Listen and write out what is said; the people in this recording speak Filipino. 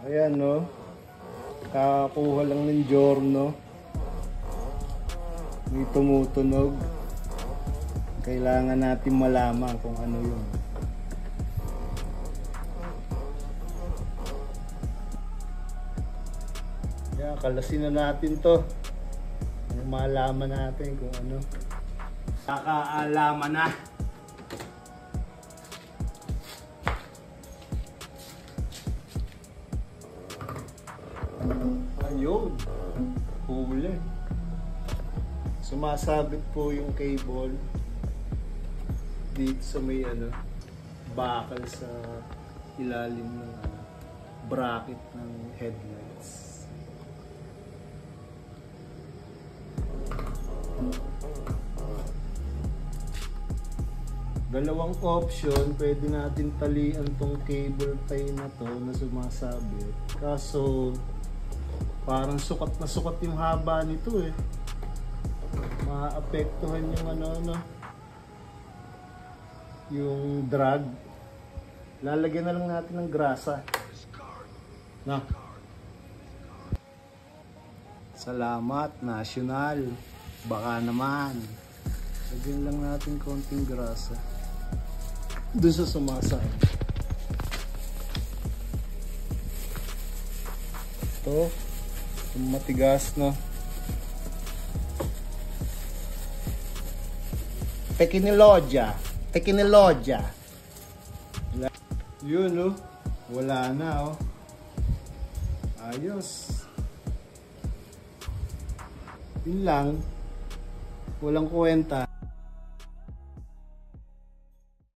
Ayan, no? Kakakuha lang ng giorno. May tumutunog. Kailangan natin malaman kung ano yun. Kaya kalasin na natin to. Malaman natin kung ano. Kakaalaman na. Ayun. Huli. Sumasabit po yung cable dito sa may bakal sa ilalim ng bracket ng headlights. Dalawang option, pwede natin talian tong cable tie na to na sumasabit. Kaso parang sukat na sukat yung haba nito eh. Maapektuhan yung yung drag. Lalagyan na lang natin ng grasa. Na. Salamat, National. Baka naman. Lagyan lang natin konting grasa doon sa sumasabit. Ito, matigas na. Tekinolodya. Yun, no? Wala na, oh. Ayos. Yun lang. Walang kwenta.